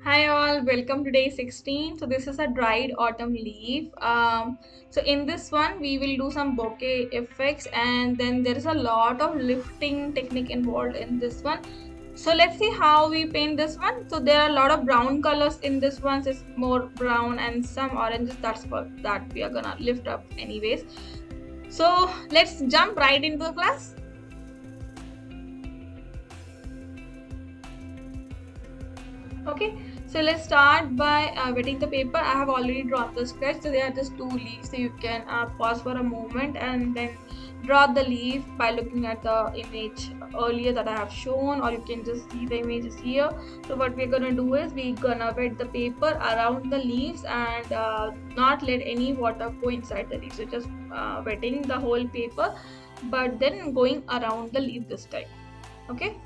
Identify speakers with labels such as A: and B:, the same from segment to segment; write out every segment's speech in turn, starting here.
A: Hi all, welcome to day 16. So this is a dried autumn leaf. So in this one we will do some bokeh effects, and then there is a lot of lifting technique involved in this one. So let's see how we paint this one. So there are a lot of brown colors in this one. So it's more brown and some oranges. That's what that we are gonna lift up anyways. So let's jump right into the class. Okay, so let's start by wetting the paper. I have already drawn the sketch, so there are just two leaves. So you can pause for a moment and then draw the leaf by looking at the image earlier that I have shown, or you can just see the images here. So what we're gonna do is we're gonna wet the paper around the leaves and not let any water go inside the leaves. So just wetting the whole paper, but then going around the leaf this time. Okay.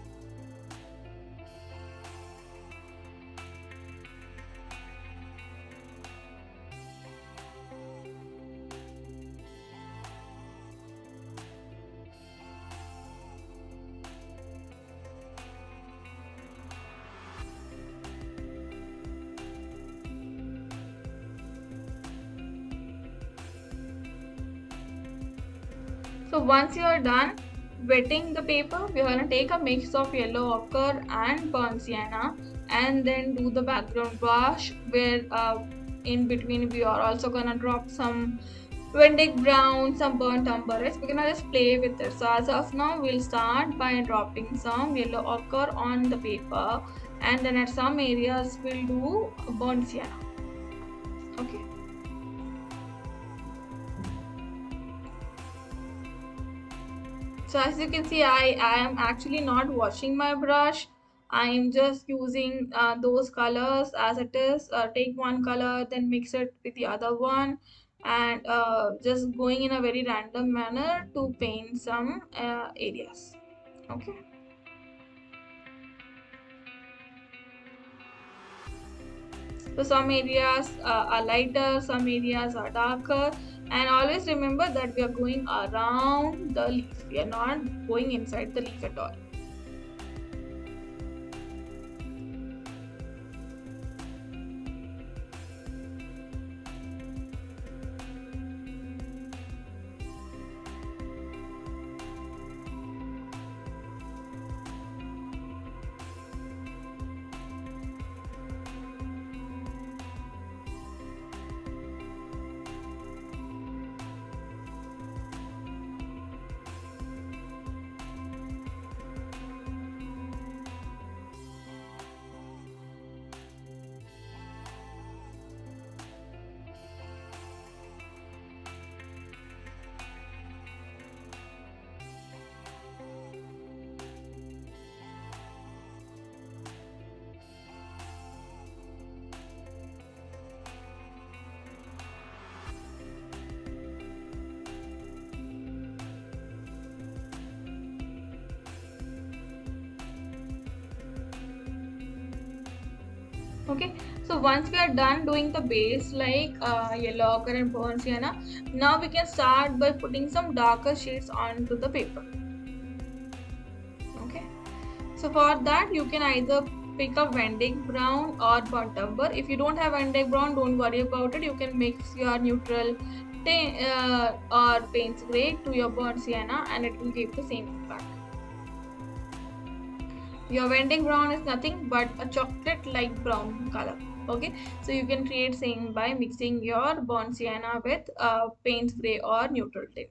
A: So once you are done wetting the paper, we are going to take a mix of yellow ochre and burnt sienna and then do the background wash, where in between we are also going to drop some Vendic brown, some burnt umber. We're going to just play with it. So as of now, we'll start by dropping some yellow ochre on the paper, and then at some areas we'll do burnt sienna. Okay. So as you can see, I am actually not washing my brush. I am just using those colors as it is. Take one color, then mix it with the other one, and just going in a very random manner to paint some areas. Okay. So some areas are lighter, some areas are darker, and always remember that we are going around the leaf. We are not going inside the leaf at all. Okay, so once we are done doing the base like yellow ochre and burnt sienna, now we can start by putting some darker shades onto the paper. Okay, so for that you can either pick up Vendic brown or burnt umber. If you don't have Vendic brown, don't worry about it. You can mix your neutral or paints gray to your burnt sienna and it will give the same impact. Your Vendic brown is nothing but a chocolate like brown color. Okay, so you can create same by mixing your burnt sienna with paints gray or neutral tint.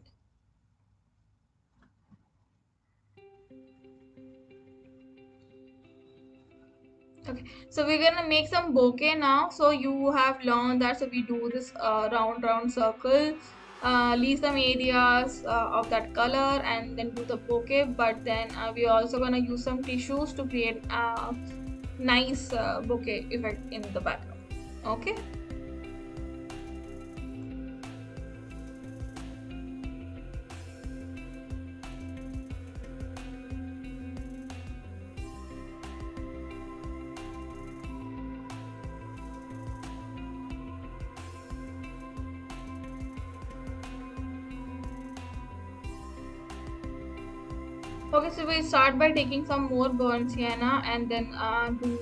A: Okay, so we're gonna make some bouquet now. So you have learned that, so we do this round circle, leave some areas of that color and then do the bouquet, but then we're also gonna use some tissues to create a nice bouquet effect in the background. Okay. Okay, so we start by taking some more burnt sienna and then do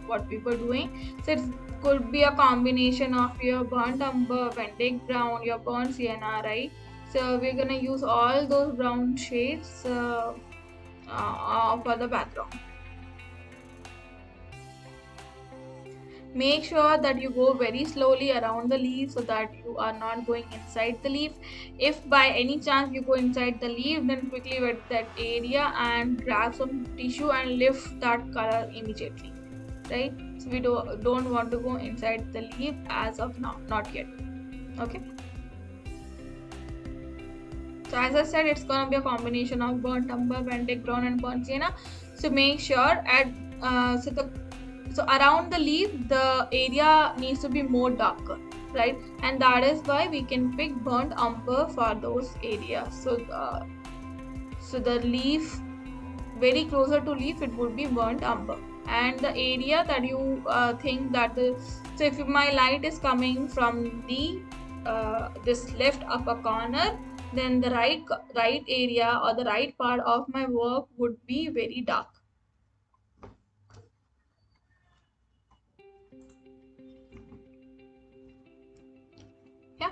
A: what we were doing. So it could be a combination of your burnt umber, Ventic brown, your burnt sienna, right? So we're gonna use all those brown shades for the background. Make sure that you go very slowly around the leaf so that you are not going inside the leaf. If by any chance you go inside the leaf, then quickly wet that area and grab some tissue and lift that color immediately. Right? So we don't want to go inside the leaf as of now, not yet. Okay. So as I said, it's gonna be a combination of burnt umber, Ventic brown, and burnt sienna. So make sure at so around the leaf the area needs to be more darker, right? And that is why we can pick burnt umber for those areas. So the leaf very closer to leaf it would be burnt umber, and the area that you think that the so if my light is coming from the this left upper corner, then the right area or the right part of my work would be very dark. Yeah.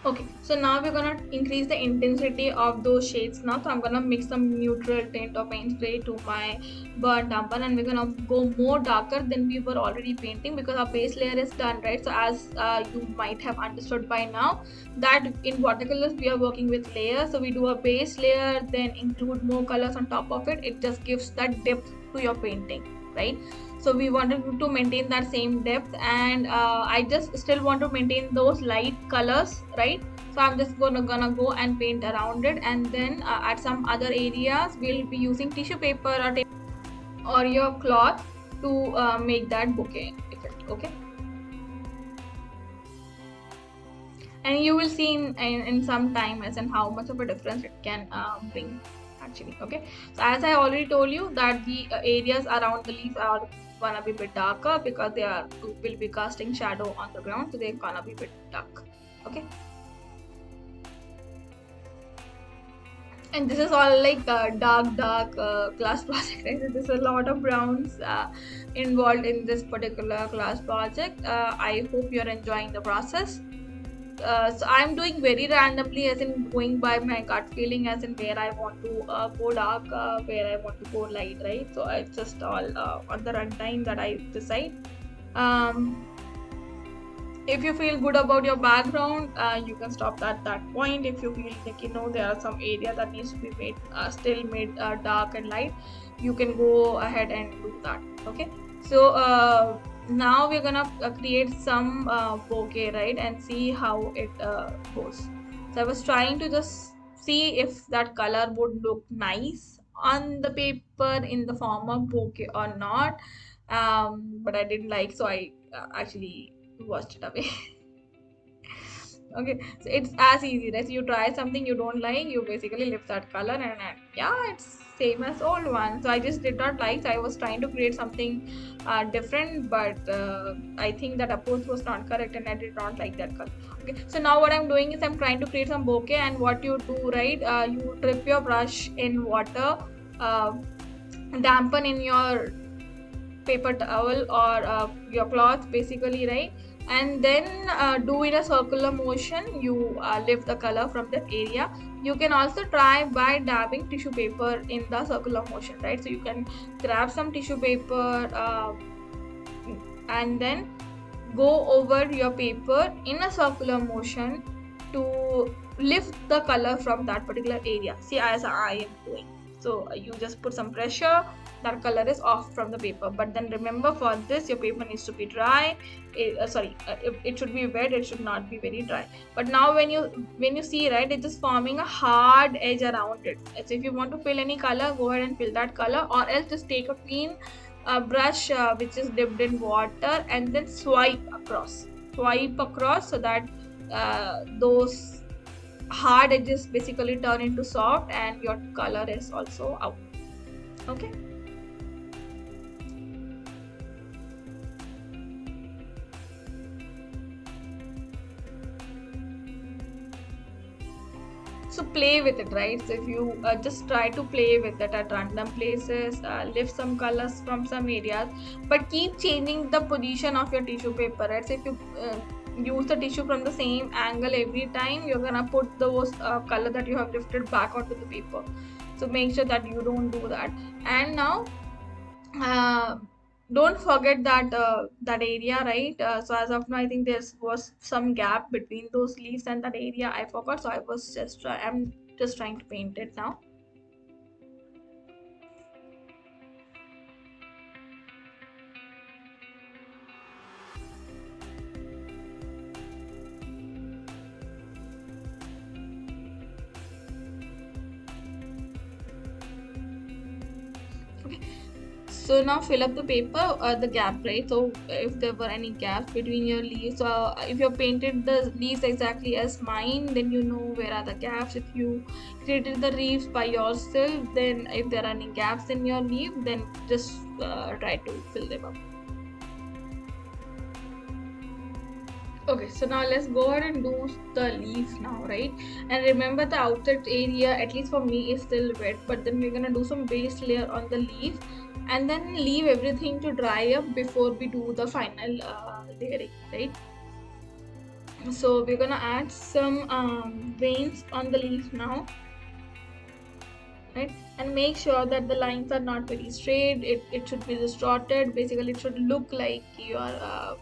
A: Okay, so now we're gonna increase the intensity of those shades now. So I'm gonna mix some neutral tint of paint spray to my burnt umber, and we're gonna go more darker than we were already painting because our base layer is done, right? So as you might have understood by now, that in watercolors we are working with layers. So we do a base layer, then include more colors on top of it. It just gives that depth to your painting, right? So we wanted to maintain that same depth, and I just still want to maintain those light colors, right? So I'm just gonna go and paint around it, and then at some other areas we'll be using tissue paper or your cloth to make that bouquet effect. Okay, and you will see in some time as in how much of a difference it can bring actually. Okay, so as I already told you that the areas around the leaf are gonna be a bit darker because they are will be casting shadow on the ground, so they're gonna be a bit dark. Okay, and this is all like dark class project, right? So there's a lot of browns involved in this particular class project. I hope you're enjoying the process. So I'm doing very randomly, as in going by my gut feeling, as in where I want to go dark, where I want to go light, right? So it's just all on the runtime that I decide. Um, if you feel good about your background, you can stop at that point. If you feel like there are some area that needs to be made still made dark and light, you can go ahead and do that. Okay, so now we're gonna create some bouquet, right, and see how it goes. So I was trying to just see if that color would look nice on the paper in the form of bouquet or not, but I didn't like, so I actually washed it away. Okay, so it's as easy, right? So you try something you don't like, you basically lift that color, and yeah, it's same as old one. So I just did not like, so I was trying to create something different, but I think that approach was not correct and I did not like that color. Okay, so now what I'm doing is I'm trying to create some bokeh, and what you do, right, you dip your brush in water, uh, dampen in your paper towel or your cloth basically, right, and then do in a circular motion, you lift the color from that area. You can also try by dabbing tissue paper in the circular motion, right? So you can grab some tissue paper and then go over your paper in a circular motion to lift the color from that particular area. See, as I am doing. So you just put some pressure, that color is off from the paper. But then remember, for this your paper needs to be dry. It should be wet, it should not be very dry. But now when you see, right, it's just forming a hard edge around it. So if you want to fill any color, go ahead and fill that color, or else just take a clean brush which is dipped in water and then swipe across so that those hard edges basically turn into soft and your color is also out. Okay, play with it, right? So if you just try to play with it at random places, lift some colors from some areas, but keep changing the position of your tissue paper, right? So if you use the tissue from the same angle every time, you're gonna put those color that you have lifted back onto the paper. So make sure that you don't do that. And now uh, don't forget that that area, right? So as of now, I think there was some gap between those leaves and that area I forgot, so I'm just trying to paint it now. Okay, so now fill up the paper, the gap, right? So if there were any gaps between your leaves, if you painted the leaves exactly as mine, then you know where are the gaps. If you created the leaves by yourself, then if there are any gaps in your leaf, then just try to fill them up. Okay, so now let's go ahead and do the leaf now, right? And remember the outside area, at least for me, is still wet, but then we're gonna do some base layer on the leaf and then leave everything to dry up before we do the final layering, right? So we're gonna add some veins on the leaf now, right? And make sure that the lines are not very straight. It should be distorted. Basically, it should look like you are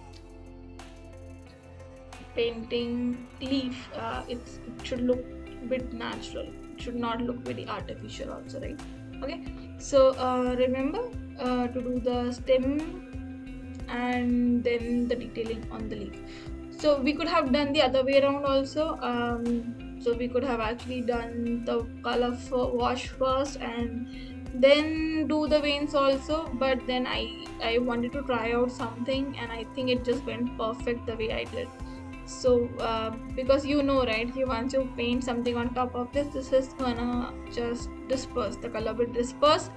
A: painting leaf. It should look a bit natural. It should not look very artificial also, right? Okay, so remember to do the stem and then the detailing on the leaf. So we could have done the other way around also. So we could have actually done the color wash first and then do the veins also, but then I wanted to try out something and I think it just went perfect the way I did. So because you know, right, once you paint something on top of this is gonna just disperse, the color will disperse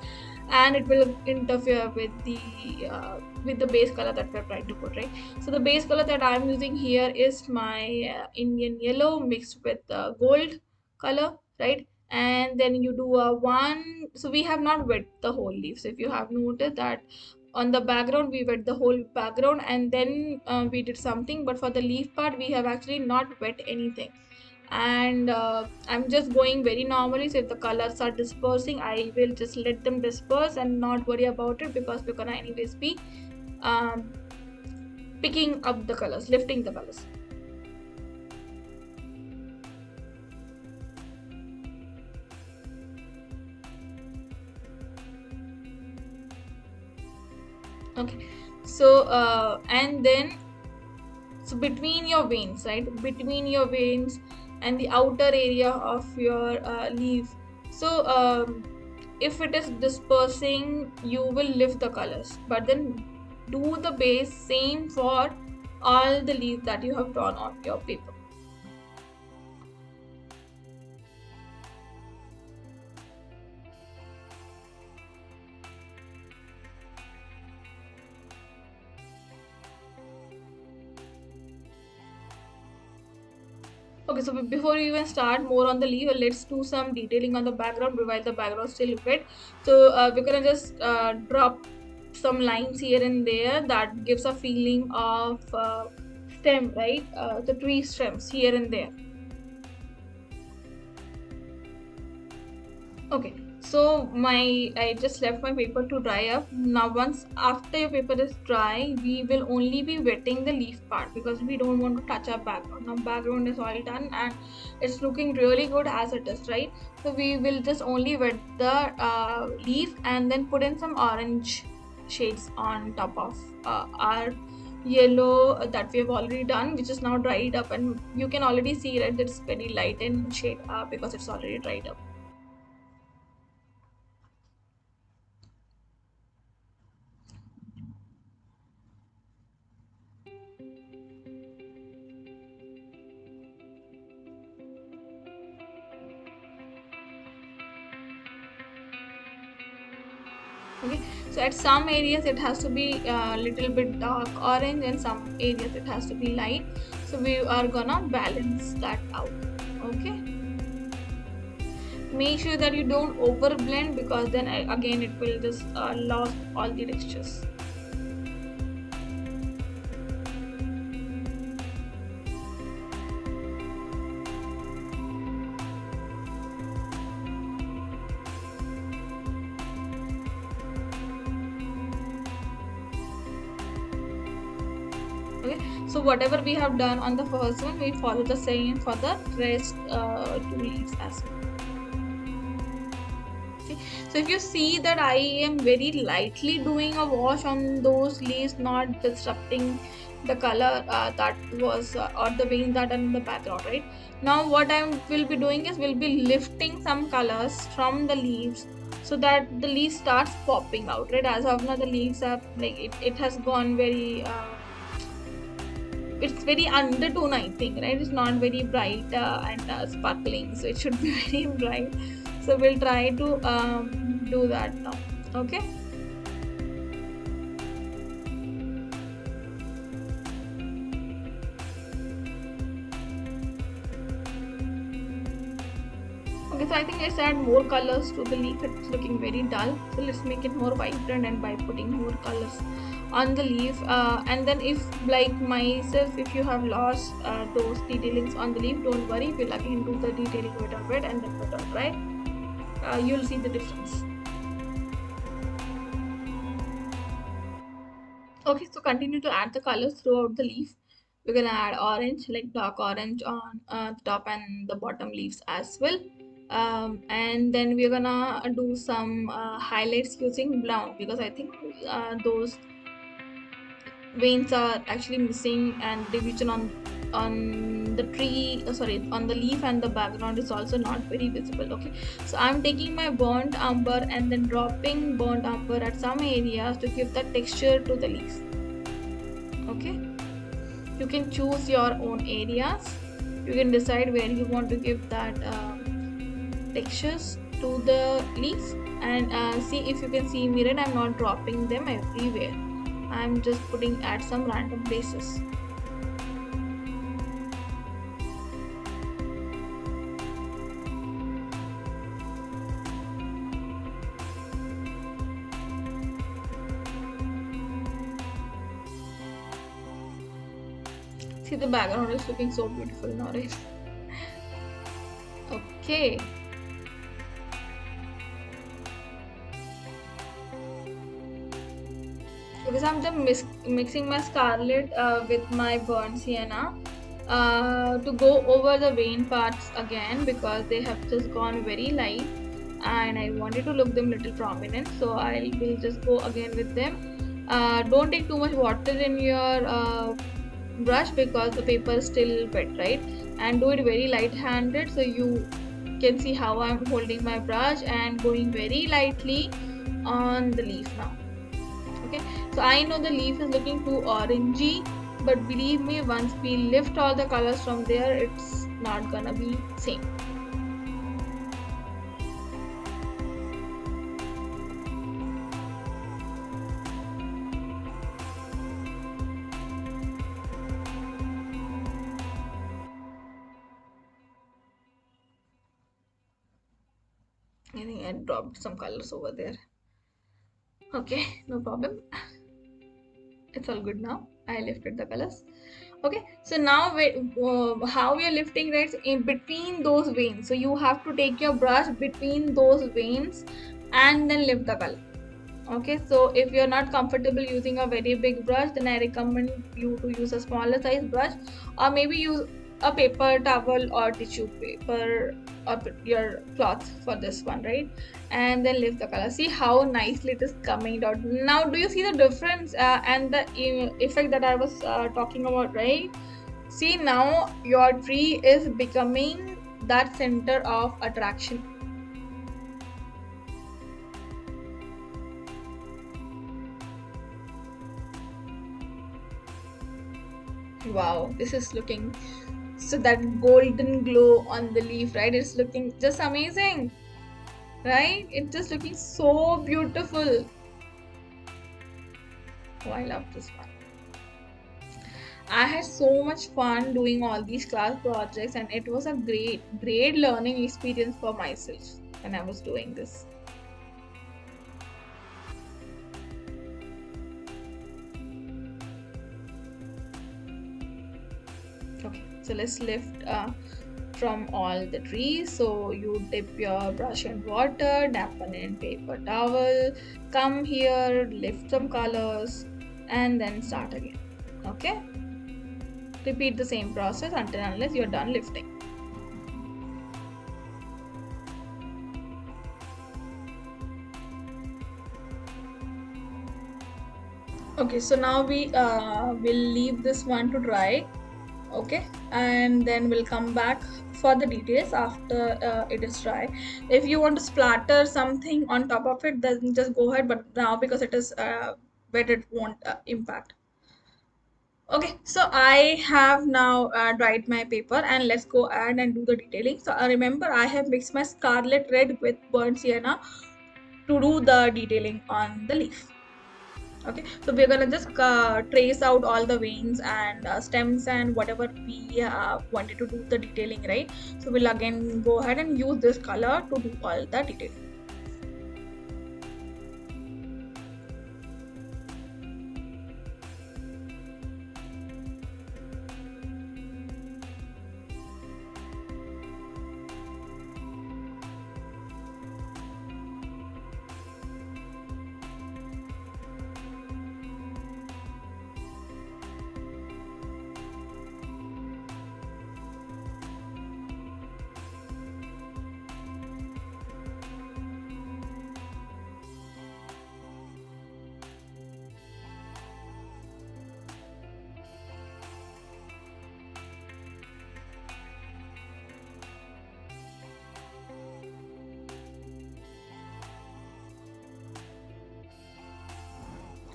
A: and it will interfere with the base color that we're trying to put, right? So the base color that I'm using here is my Indian yellow mixed with gold color, right? And then you do a one, so we have not wet the whole leaf. So if you have noted that on the background we wet the whole background and then we did something, but for the leaf part we have actually not wet anything. And I'm just going very normally, so if the colors are dispersing I will just let them disperse and not worry about it, because we're gonna anyways be um, picking up the colors, lifting the colors. Okay, so and then, so between your veins, right, between your veins and the outer area of your leaf, so if it is dispersing you will lift the colors, but then do the base same for all the leaves that you have drawn on your paper. Okay, so before we even start more on the leaf, let's do some detailing on the background while the background is still wet. So we're gonna just drop some lines here and there that gives a feeling of stem, right? The tree stems here and there. Okay, so I just left my paper to dry up. Now once after your paper is dry, we will only be wetting the leaf part because we don't want to touch our background. Now background is all done and it's looking really good as it is, right? So we will just only wet the leaf and then put in some orange shades on top of our yellow that we have already done, which is now dried up, and you can already see that it's very light in shade because it's already dried up. Okay, so at some areas it has to be a little bit dark orange and some areas it has to be light, so we are gonna balance that out. Okay, make sure that you don't over blend, because then again it will just lose all the textures. Okay, so whatever we have done on the first one, we follow the same for the rest two leaves as well. Okay, so if you see that I am very lightly doing a wash on those leaves, not disrupting the color that was or the veins that are in the background, right? Now what I will be doing is we'll be lifting some colors from the leaves so that the leaf starts popping out, right? As of now the leaves are like it has gone very it's very undertone, I think, right? It's not very bright and sparkling, so it should be very bright. So we'll try to do that now. Okay. Okay, so I think let's add more colors to the leaf. It's looking very dull, so let's make it more vibrant and by putting more colors on the leaf. And then if like myself, if you have lost those detailings on the leaf, don't worry, we'll again do the detailing bit of it and then put on, right? You'll see the difference. Okay, so continue to add the colors throughout the leaf. We're gonna add orange, like dark orange on the top and the bottom leaves as well. And then we're gonna do some highlights using brown, because I think those veins are actually missing, and division on the tree sorry, on the leaf and the background is also not very visible. Okay, so I'm taking my burnt umber and then dropping burnt umber at some areas to give the texture to the leaf. Okay, you can choose your own areas, you can decide where you want to give that textures to the leaf, and see if you can see mirrored. I'm not dropping them everywhere, I'm just putting at some random places. See, the background is looking so beautiful now, right? Okay. Because I'm just mixing my scarlet with my burnt sienna to go over the vein parts again, because they have just gone very light and I wanted to look them little prominent, so I will just go again with them. Don't take too much water in your brush, because the paper is still wet, right? And do it very light handed, so you can see how I'm holding my brush and going very lightly on the leaf now. Okay, so I know the leaf is looking too orangey, but believe me, once we lift all the colors from there, it's not gonna be same. I think I dropped some colors over there. Okay, no problem. It's all good now. I lifted the colors. Okay, so now how we are lifting, right? In between those veins. So you have to take your brush between those veins and then lift the color. Okay, so if you're not comfortable using a very big brush, then I recommend you to use a smaller size brush, or maybe use a paper towel or tissue paper or your cloth for this one, right? And then lift the color. See how nicely it is coming out. Now do you see the difference and the effect that I was talking about, right? See, now your tree is becoming that center of attraction. Wow, this is looking so that golden glow on the leaf, right? It's looking just amazing, right? It's just looking so beautiful. Oh, I love this one. I had so much fun doing all these class projects, and it was a great learning experience for myself. when I was doing this. Okay, so let's lift from all the trees. So you dip your brush in water, dampen in paper towel, come here, lift some colors, and then start again. Okay, repeat the same process until unless you're done lifting. Okay, so now we will leave this one to dry. Okay, and then we'll come back for the details after it is dry. If you want to splatter something on top of it, then just go ahead, but now because it is wet, it won't impact. Okay, so I have now dried my paper, and let's go ahead and do the detailing. So remember, I have mixed my scarlet red with burnt sienna to do the detailing on the leaf. Okay, so we're gonna just trace out all the veins and stems and whatever we wanted to do the detailing, right? So we'll again go ahead and use this color to do all the detailing.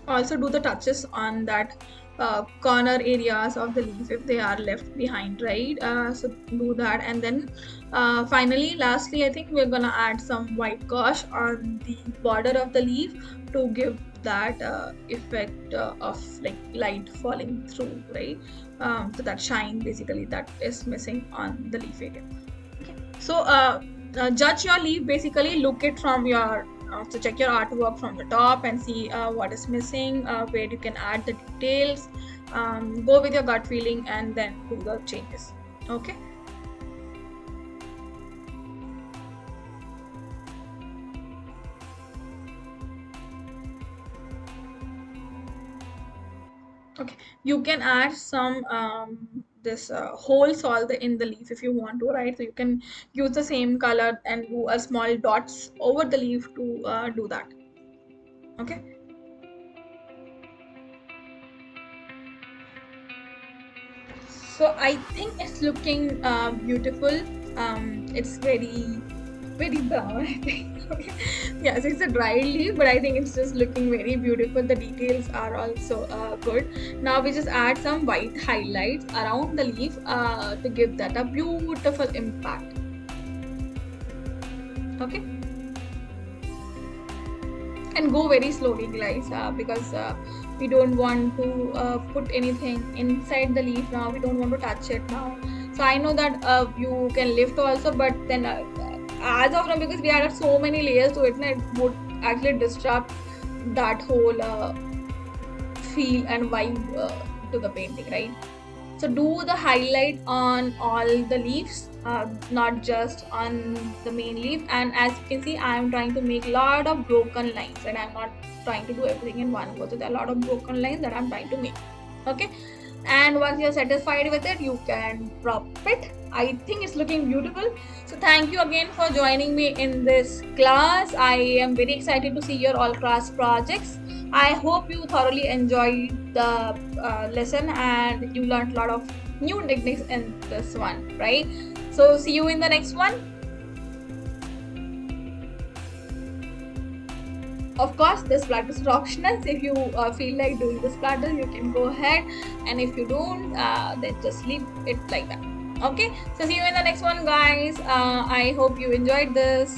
A: Also do the touches on that corner areas of the leaf if they are left behind, right? So do that, and then finally, lastly, I think we're gonna add some white gouache on the border of the leaf to give that effect of like light falling through, right? So that shine basically that is missing on the leaf area. So judge your leaf, basically look it from your so check your artwork from the top and see what is missing, where you can add the details. Go with your gut feeling and then do the changes. Okay. Okay, you can add some this holes all in the leaf if you want to, right? So you can use the same color and do a small dots over the leaf to do that. Okay. So I think it's looking beautiful. It's very brown, I think. Okay. Yes, it's a dry leaf, but I think it's just looking very beautiful. The details are also good. Now we just add some white highlights around the leaf to give that a beautiful impact. Okay. And go very slowly, guys, because we don't want to put anything inside the leaf now. We don't want to touch it now. So I know that you can lift also, but then as of now, because we added so many layers to it, it would actually disrupt that whole feel and vibe to the painting, right? So do the highlight on all the leaves, not just on the main leaf. And as you can see, I am trying to make a lot of broken lines, and I'm not trying to do everything in one go. So there are a lot of broken lines that I'm trying to make. Okay. And once you're satisfied with it, you can drop it. I think it's looking beautiful. So thank you again for joining me in this class. I am very excited to see your all class projects. I hope you thoroughly enjoyed the lesson and you learned a lot of new techniques in this one, right? So see you in the next one. Of course, this splatters are optional. So if you feel like doing the splatter, you can go ahead, and if you don't, then just leave it like that. Okay, so see you in the next one, guys. I hope you enjoyed this.